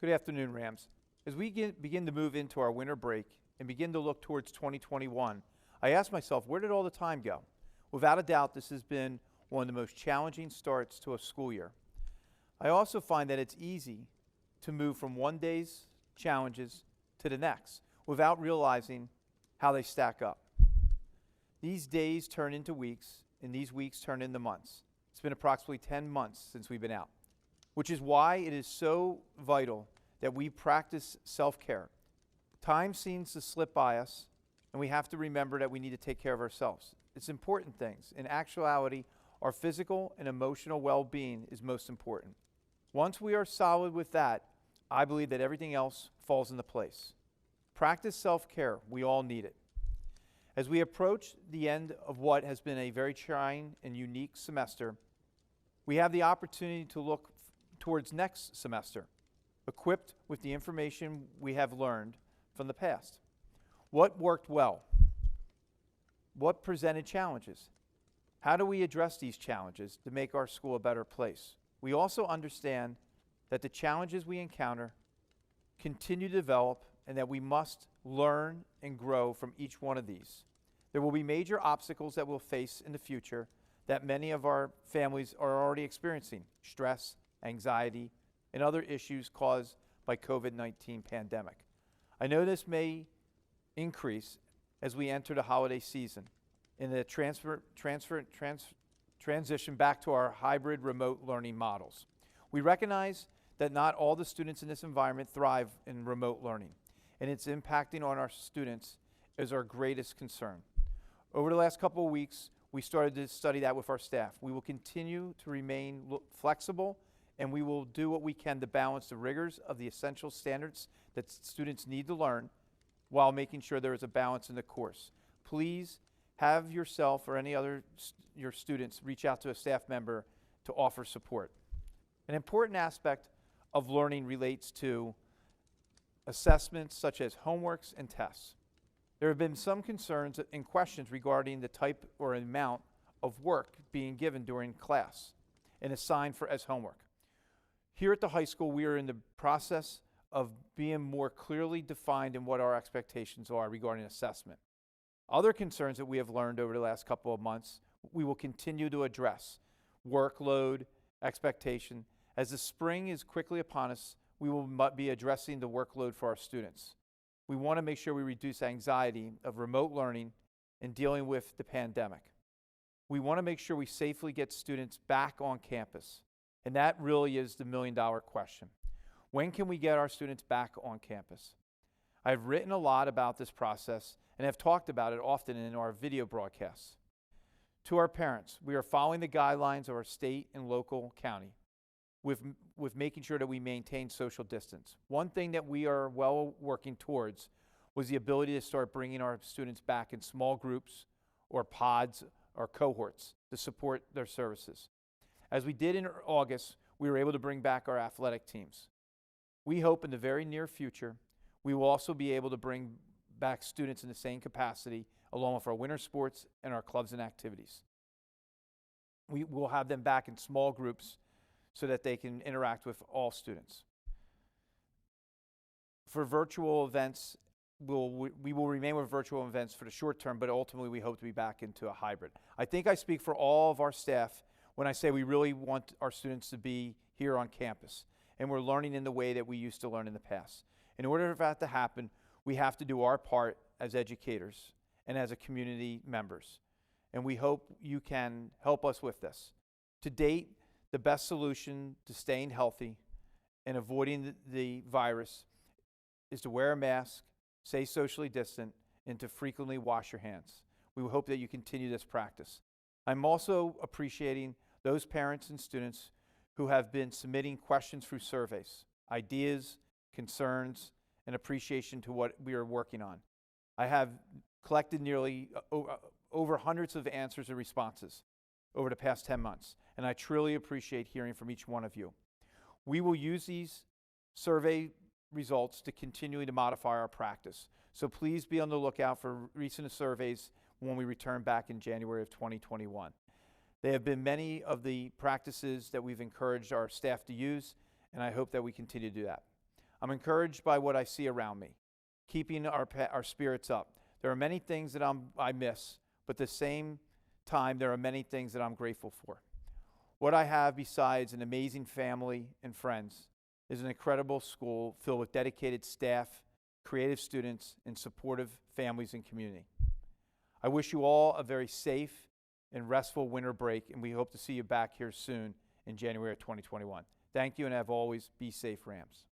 Good afternoon, Rams. As we begin to move into our winter break and begin to look towards 2021, I ask myself, where did all the time go? Without a doubt, this has been one of the most challenging starts to a school year. I also find that it's easy to move from one day's challenges to the next without realizing how they stack up. These days turn into weeks, and these weeks turn into months. It's been approximately 10 months since we've been out, which is why it is so vital that we practice self-care. Time seems to slip by us, and we have to remember that we need to take care of ourselves. It's important things. In actuality, our physical and emotional well-being is most important. Once we are solid with that, I believe that everything else falls into place. Practice self-care. We all need it. As we approach the end of what has been a very trying and unique semester, we have the opportunity to look towards next semester, equipped with the information we have learned from the past. What worked well? What presented challenges? How do we address these challenges to make our school a better place? We also understand that the challenges we encounter continue to develop and that we must learn and grow from each one of these. There will be major obstacles that we'll face in the future that many of our families are already experiencing: stress, anxiety, and other issues caused by COVID-19 pandemic. I know this may increase as we enter the holiday season and the transition back to our hybrid remote learning models. We recognize that not all the students in this environment thrive in remote learning, and it's impacting on our students is our greatest concern. Over the last couple of weeks, we started to study that with our staff. We will continue to remain flexible, and we will do what we can to balance the rigors of the essential standards that students need to learn while making sure there is a balance in the course. Please have yourself or any other your students reach out to a staff member to offer support. An important aspect of learning relates to assessments such as homeworks and tests. There have been some concerns and questions regarding the type or amount of work being given during class and assigned as homework. Here at the high school, we are in the process of being more clearly defined in what our expectations are regarding assessment. Other concerns that we have learned over the last couple of months, we will continue to address: workload, expectation. As the spring is quickly upon us, we will be addressing the workload for our students. We want to make sure we reduce anxiety of remote learning and dealing with the pandemic. We want to make sure we safely get students back on campus, and that really is the million-dollar question. When can we get our students back on campus? I've written a lot about this process and have talked about it often in our video broadcasts. To our parents, we are following the guidelines of our state and local county with making sure that we maintain social distance. One thing that we are well working towards was the ability to start bringing our students back in small groups or pods or cohorts to support their services. As we did in August, we were able to bring back our athletic teams. We hope in the very near future, we will also be able to bring back students in the same capacity along with our winter sports and our clubs and activities. We will have them back in small groups so that they can interact with all students. For virtual events, we will remain with virtual events for the short term, but ultimately we hope to be back into a hybrid. I think I speak for all of our staff when I say we really want our students to be here on campus, and we're learning in the way that we used to learn in the past. In order for that to happen, we have to do our part as educators and as a community members, and we hope you can help us with this. To date, the best solution to staying healthy and avoiding the virus is to wear a mask, stay socially distant, and to frequently wash your hands. We hope that you continue this practice. I'm also appreciating those parents and students who have been submitting questions through surveys, ideas, concerns, and appreciation to what we are working on. I have collected nearly over hundreds of answers and responses over the past 10 months, and I truly appreciate hearing from each one of you. We will use these survey results to continue to modify our practice, so please be on the lookout for recent surveys when we return back in January of 2021. They have been many of the practices that we've encouraged our staff to use, and I hope that we continue to do that. I'm encouraged by what I see around me, keeping our spirits up. There are many things that I miss, but at the same time, there are many things that I'm grateful for. What I have besides an amazing family and friends is an incredible school filled with dedicated staff, creative students, and supportive families and community. I wish you all a very safe and restful winter break, and we hope to see you back here soon in January of 2021. Thank you, and as always, be safe, Rams.